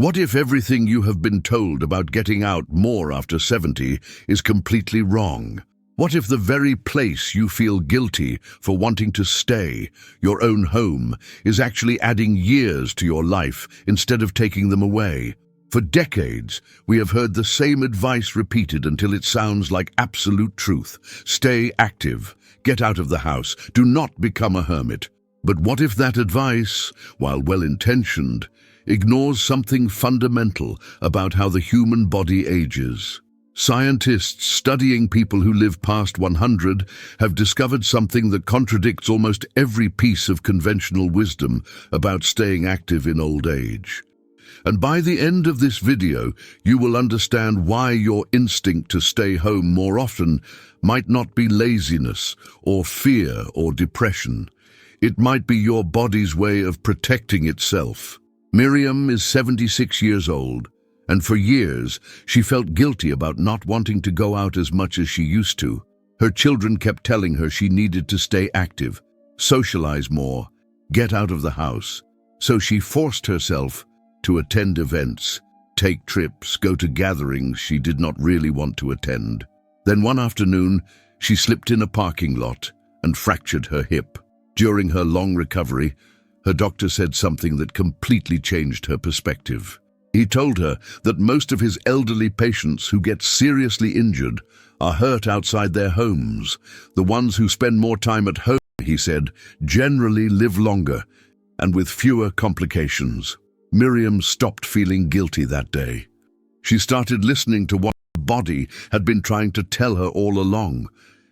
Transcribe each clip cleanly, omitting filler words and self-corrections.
What if everything you have been told about getting out more after 70 is completely wrong? What if the very place you feel guilty for wanting to stay, your own home, is actually adding years to your life instead of taking them away? For decades, we have heard the same advice repeated until it sounds like absolute truth. Stay active. Get out of the house. Do not become a hermit. But what if that advice, while well-intentioned, ignores something fundamental about how the human body ages? Scientists studying people who live past 100 have discovered something that contradicts almost every piece of conventional wisdom about staying active in old age. And by the end of this video, you will understand why your instinct to stay home more often might not be laziness or fear or depression. It might be your body's way of protecting itself. Miriam is 76 years old, and for years she felt guilty about not wanting to go out as much as she used to. Her children kept telling her she needed to stay active, socialize more, get out of the house. So she forced herself to attend events, take trips, go to gatherings she did not really want to attend. Then one afternoon, she slipped in a parking lot and fractured her hip. During her long recovery, her doctor said something that completely changed her perspective. He told her that most of his elderly patients who get seriously injured are hurt outside their homes. The ones who spend more time at home, he said, generally live longer and with fewer complications. Miriam stopped feeling guilty that day. She started listening to what her body had been trying to tell her all along,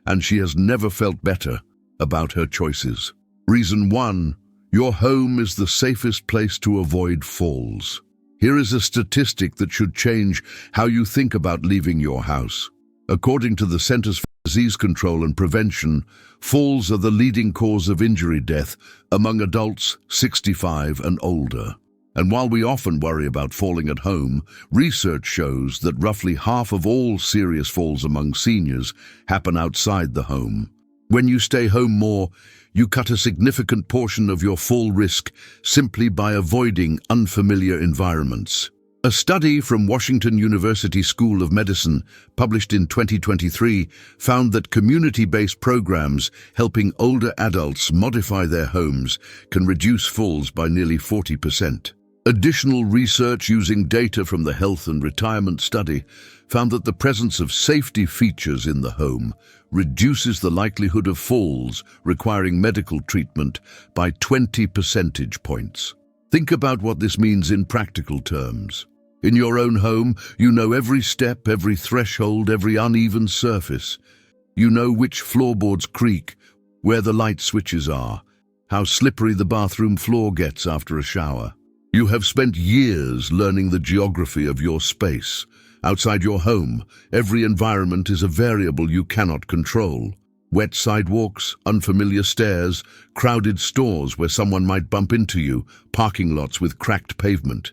and she has never felt better about her choices. Reason 1. Your home is the safest place to avoid falls. Here is a statistic that should change how you think about leaving your house. According to the Centers for Disease Control and Prevention, falls are the leading cause of injury death among adults 65 and older. And while we often worry about falling at home, research shows that roughly half of all serious falls among seniors happen outside the home. When you stay home more, you cut a significant portion of your fall risk simply by avoiding unfamiliar environments. A study from Washington University School of Medicine, published in 2023, found that community-based programs helping older adults modify their homes can reduce falls by nearly 40%. Additional research using data from the Health and Retirement Study found that the presence of safety features in the home reduces the likelihood of falls requiring medical treatment by 20 percentage points. Think about what this means in practical terms. In your own home, you know every step, every threshold, every uneven surface. You know which floorboards creak, where the light switches are, how slippery the bathroom floor gets after a shower. You have spent years learning the geography of your space. Outside your home, every environment is a variable you cannot control. Wet sidewalks, unfamiliar stairs, crowded stores where someone might bump into you, parking lots with cracked pavement.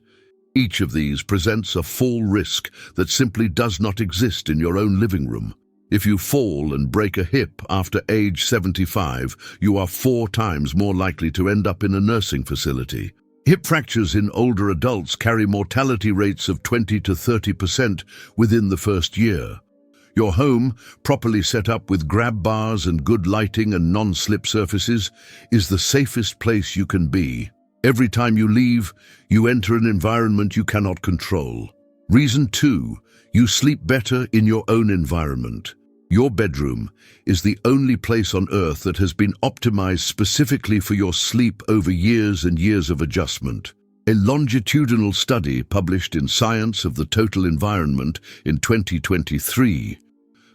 Each of these presents a fall risk that simply does not exist in your own living room. If you fall and break a hip after age 75, you are 4 times more likely to end up in a nursing facility. Hip fractures in older adults carry mortality rates of 20 to 30% within the first year. Your home, properly set up with grab bars and good lighting and non-slip surfaces, is the safest place you can be. Every time you leave, you enter an environment you cannot control. Reason 2, you sleep better in your own environment. Your bedroom is the only place on earth that has been optimized specifically for your sleep over years and years of adjustment. A longitudinal study published in Science of the Total Environment in 2023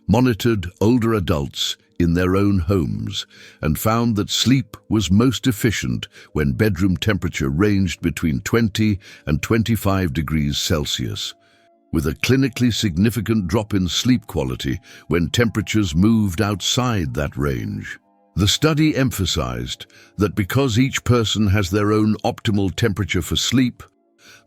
monitored older adults in their own homes and found that sleep was most efficient when bedroom temperature ranged between 20 and 25 degrees Celsius, with a clinically significant drop in sleep quality when temperatures moved outside that range. The study emphasized that because each person has their own optimal temperature for sleep,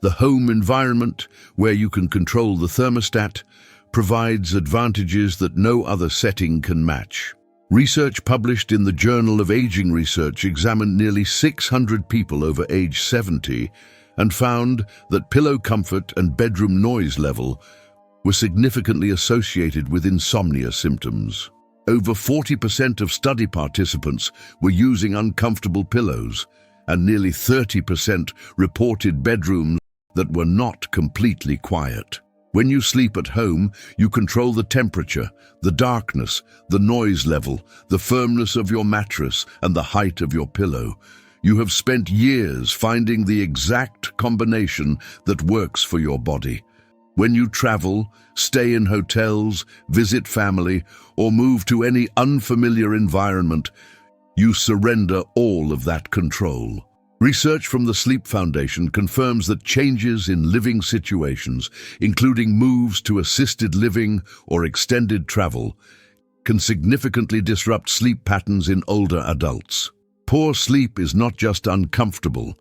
the home environment, where you can control the thermostat, provides advantages that no other setting can match. Research published in the Journal of Aging Research examined nearly 600 people over age 70 and found that pillow comfort and bedroom noise level were significantly associated with insomnia symptoms. Over 40% of study participants were using uncomfortable pillows, and nearly 30% reported bedrooms that were not completely quiet. When you sleep at home, you control the temperature, the darkness, the noise level, the firmness of your mattress, and the height of your pillow. You have spent years finding the exact combination that works for your body. When you travel, stay in hotels, visit family, or move to any unfamiliar environment, you surrender all of that control. Research from the Sleep Foundation confirms that changes in living situations, including moves to assisted living or extended travel, can significantly disrupt sleep patterns in older adults. Poor sleep is not just uncomfortable.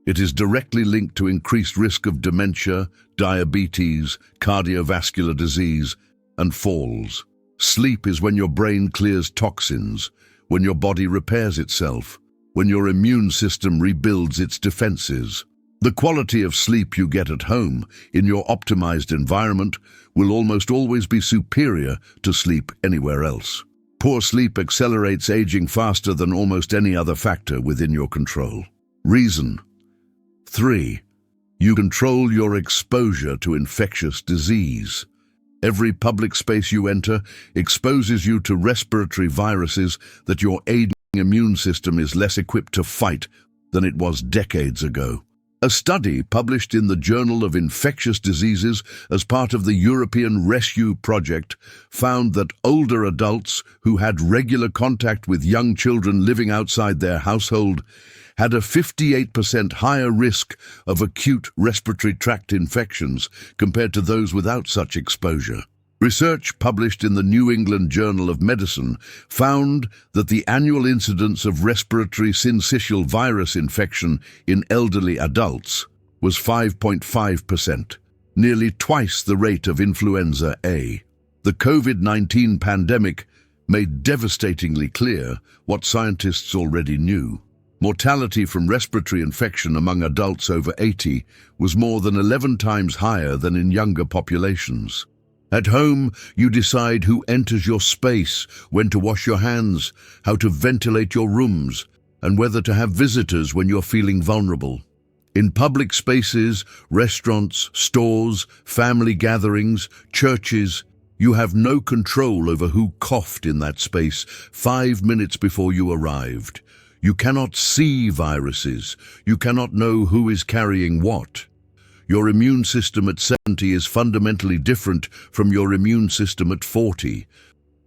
It is directly linked to increased risk of dementia, diabetes, cardiovascular disease, and falls. Sleep is when your brain clears toxins, when your body repairs itself, when your immune system rebuilds its defenses. The quality of sleep you get at home, in your optimized environment, will almost always be superior to sleep anywhere else. Poor sleep accelerates aging faster than almost any other factor within your control. Reason. 3. You control your exposure to infectious disease. Every public space you enter exposes you to respiratory viruses that your aging immune system is less equipped to fight than it was decades ago. A study published in the Journal of Infectious Diseases as part of the European Rescue Project found that older adults who had regular contact with young children living outside their household had a 58% higher risk of acute respiratory tract infections compared to those without such exposure. Research published in the New England Journal of Medicine found that the annual incidence of respiratory syncytial virus infection in elderly adults was 5.5%, nearly twice the rate of influenza A. The COVID-19 pandemic made devastatingly clear what scientists already knew. Mortality from respiratory infection among adults over 80 was more than 11 times higher than in younger populations. At home, you decide who enters your space, when to wash your hands, how to ventilate your rooms, and whether to have visitors when you're feeling vulnerable. In public spaces, restaurants, stores, family gatherings, churches, you have no control over who coughed in that space 5 minutes before you arrived. You cannot see viruses. You cannot know who is carrying what. Your immune system at 70 is fundamentally different from your immune system at 40.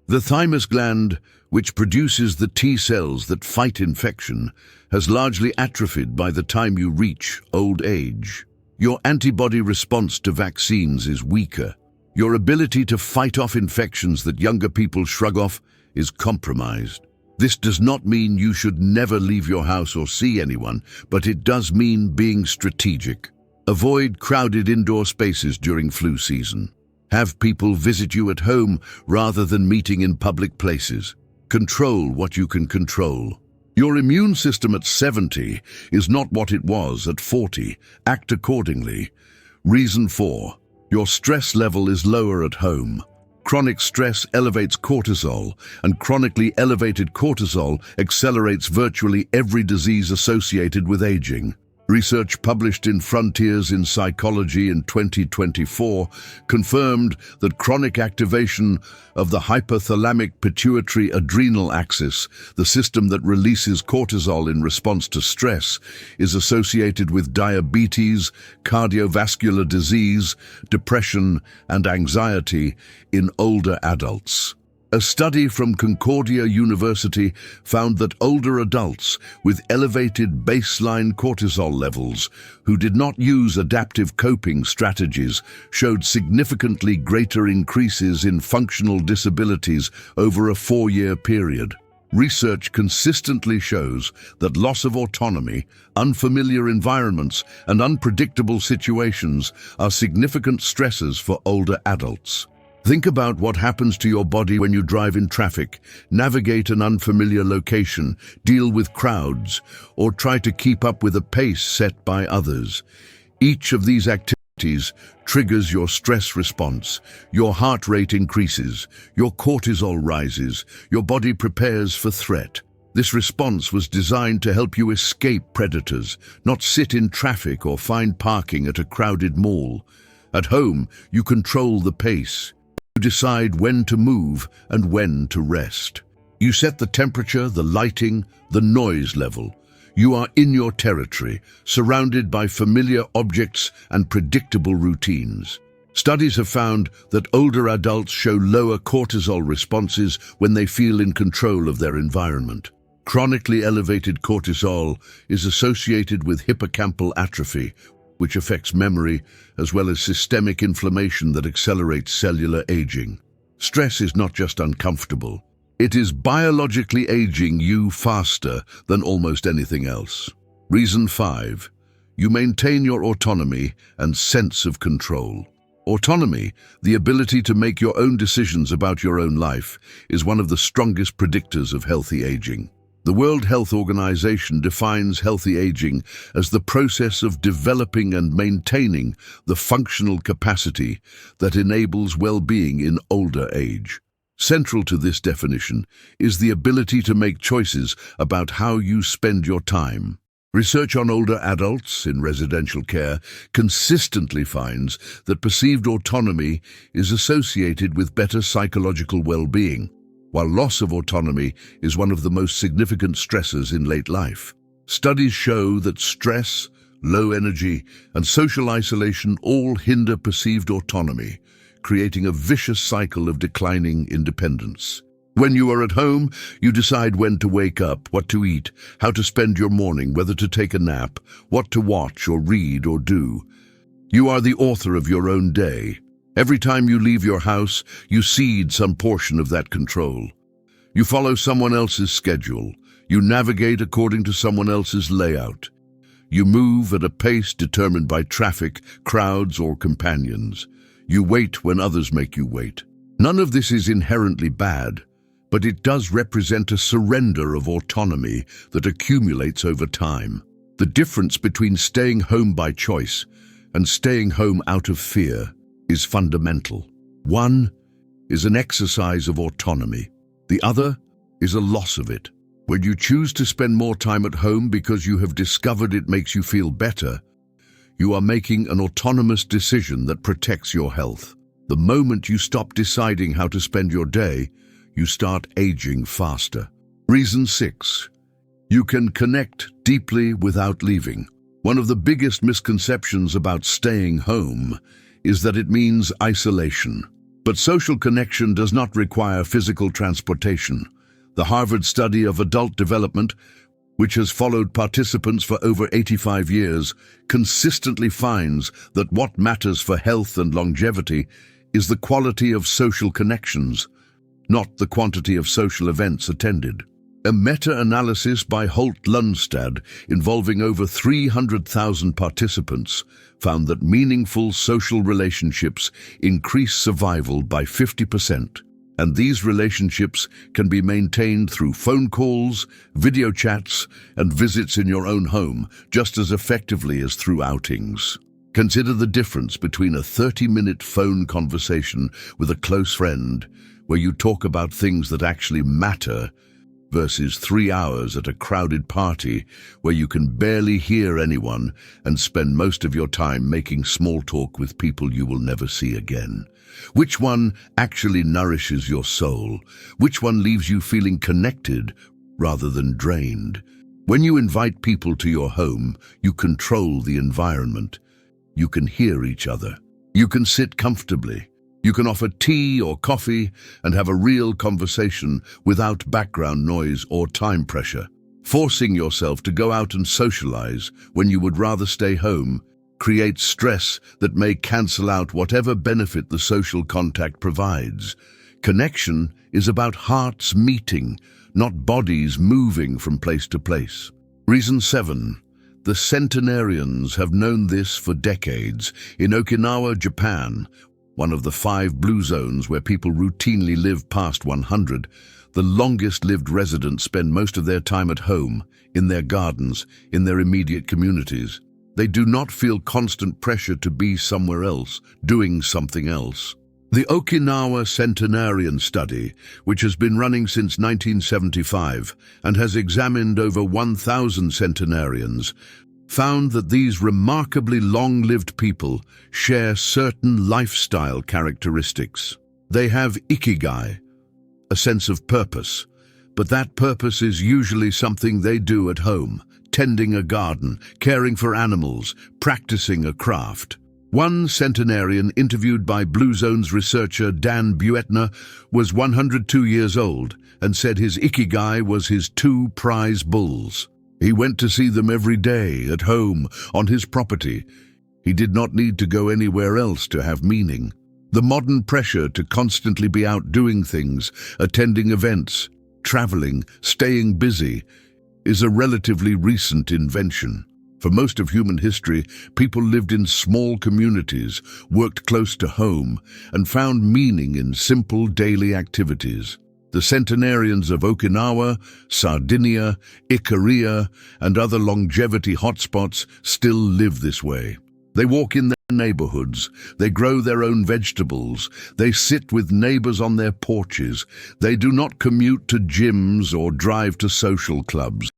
The thymus gland, which produces the T cells that fight infection, has largely atrophied by the time you reach old age. Your antibody response to vaccines is weaker. Your ability to fight off infections that younger people shrug off is compromised. This does not mean you should never leave your house or see anyone, but it does mean being strategic. Avoid crowded indoor spaces during flu season. Have people visit you at home rather than meeting in public places. Control what you can control. Your immune system at 70 is not what it was at 40. Act accordingly. Reason 4. Your stress level is lower at home. Chronic stress elevates cortisol, and chronically elevated cortisol accelerates virtually every disease associated with aging. Research published in Frontiers in Psychology in 2024 confirmed that chronic activation of the hypothalamic pituitary adrenal axis, the system that releases cortisol in response to stress, is associated with diabetes, cardiovascular disease, depression, and anxiety in older adults. A study from Concordia University found that older adults with elevated baseline cortisol levels who did not use adaptive coping strategies showed significantly greater increases in functional disabilities over a 4-year period. Research consistently shows that loss of autonomy, unfamiliar environments, and unpredictable situations are significant stressors for older adults. Think about what happens to your body when you drive in traffic, navigate an unfamiliar location, deal with crowds, or try to keep up with a pace set by others. Each of these activities triggers your stress response. Your heart rate increases, your cortisol rises, your body prepares for threat. This response was designed to help you escape predators, not sit in traffic or find parking at a crowded mall. At home, you control the pace. You decide when to move and when to rest. You set the temperature, the lighting, the noise level. You are in your territory, surrounded by familiar objects and predictable routines. Studies have found that older adults show lower cortisol responses when they feel in control of their environment. Chronically elevated cortisol is associated with hippocampal atrophy, which affects memory, as well as systemic inflammation that accelerates cellular aging. Stress is not just uncomfortable. It is biologically aging you faster than almost anything else. Reason 5. You maintain your autonomy and sense of control. Autonomy, the ability to make your own decisions about your own life, is one of the strongest predictors of healthy aging. The World Health Organization defines healthy aging as the process of developing and maintaining the functional capacity that enables well-being in older age. Central to this definition is the ability to make choices about how you spend your time. Research on older adults in residential care consistently finds that perceived autonomy is associated with better psychological well-being, while loss of autonomy is one of the most significant stressors in late life. Studies show that stress, low energy, and social isolation all hinder perceived autonomy, creating a vicious cycle of declining independence. When you are at home, you decide when to wake up, what to eat, how to spend your morning, whether to take a nap, what to watch or read or do. You are the author of your own day. Every time you leave your house, you cede some portion of that control. You follow someone else's schedule. You navigate according to someone else's layout. You move at a pace determined by traffic, crowds, or companions. You wait when others make you wait. None of this is inherently bad, but it does represent a surrender of autonomy that accumulates over time. The difference between staying home by choice and staying home out of fear is fundamental. One is an exercise of autonomy. The other is a loss of it. When you choose to spend more time at home because you have discovered it makes you feel better, you are making an autonomous decision that protects your health. The moment you stop deciding how to spend your day, you start aging faster. Reason 6. You can connect deeply without leaving. One of the biggest misconceptions about staying home is that it means isolation. But social connection does not require physical transportation. The Harvard study of adult development, which has followed participants for over 85 years, consistently finds that what matters for health and longevity is the quality of social connections, not the quantity of social events attended. A meta-analysis by Holt-Lundstad involving over 300,000 participants found that meaningful social relationships increase survival by 50%, and these relationships can be maintained through phone calls, video chats, and visits in your own home just as effectively as through outings. Consider the difference between a 30-minute phone conversation with a close friend where you talk about things that actually matter versus 3 hours at a crowded party where you can barely hear anyone and spend most of your time making small talk with people you will never see again. Which one actually nourishes your soul? Which one leaves you feeling connected rather than drained? When you invite people to your home, you control the environment. You can hear each other. You can sit comfortably. You can offer tea or coffee and have a real conversation without background noise or time pressure. Forcing yourself to go out and socialize when you would rather stay home creates stress that may cancel out whatever benefit the social contact provides. Connection is about hearts meeting, not bodies moving from place to place. Reason 7. The centenarians have known this for decades. In Okinawa, Japan, one of the 5 blue zones where people routinely live past 100, the longest-lived residents spend most of their time at home, in their gardens, in their immediate communities. They do not feel constant pressure to be somewhere else, doing something else. The Okinawa Centenarian Study, which has been running since 1975 and has examined over 1,000 centenarians, found that these remarkably long-lived people share certain lifestyle characteristics. They have ikigai, a sense of purpose, but that purpose is usually something they do at home, tending a garden, caring for animals, practicing a craft. One centenarian interviewed by Blue Zone's researcher Dan Buettner was 102 years old and said his ikigai was his 2 prize bulls. He went to see them every day, at home, on his property. He did not need to go anywhere else to have meaning. The modern pressure to constantly be out doing things, attending events, traveling, staying busy, is a relatively recent invention. For most of human history, people lived in small communities, worked close to home, and found meaning in simple daily activities. The centenarians of Okinawa, Sardinia, Ikaria, and other longevity hotspots still live this way. They walk in their neighborhoods, they grow their own vegetables, they sit with neighbors on their porches, they do not commute to gyms or drive to social clubs.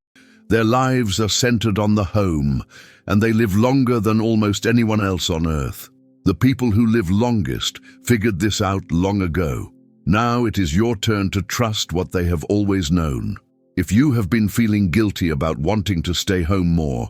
Their lives are centered on the home, and they live longer than almost anyone else on Earth. The people who live longest figured this out long ago. Now it is your turn to trust what they have always known. If you have been feeling guilty about wanting to stay home more,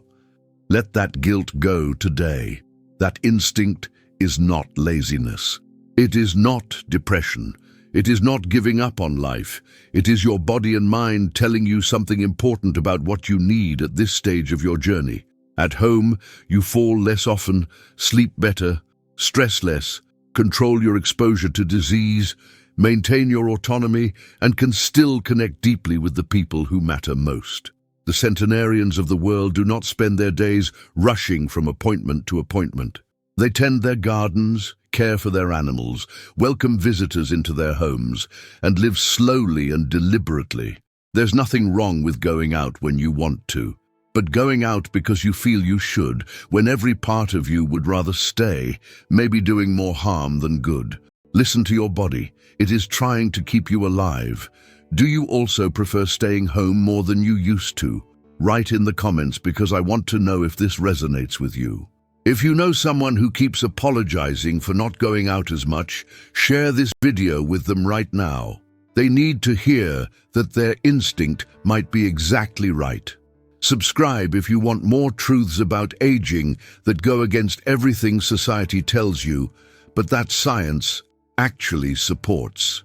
let that guilt go today. That instinct is not laziness. It is not depression. It is not giving up on life. It is your body and mind telling you something important about what you need at this stage of your journey. At home, you fall less often, sleep better, stress less, control your exposure to disease, maintain your autonomy, and can still connect deeply with the people who matter most. The centenarians of the world do not spend their days rushing from appointment to appointment. They tend their gardens, care for their animals, welcome visitors into their homes, and live slowly and deliberately. There's nothing wrong with going out when you want to, but going out because you feel you should, when every part of you would rather stay, may be doing more harm than good. Listen to your body. It is trying to keep you alive. Do you also prefer staying home more than you used to? Write in the comments because I want to know if this resonates with you. If you know someone who keeps apologizing for not going out as much, share this video with them right now. They need to hear that their instinct might be exactly right. Subscribe if you want more truths about aging that go against everything society tells you, but that science actually supports.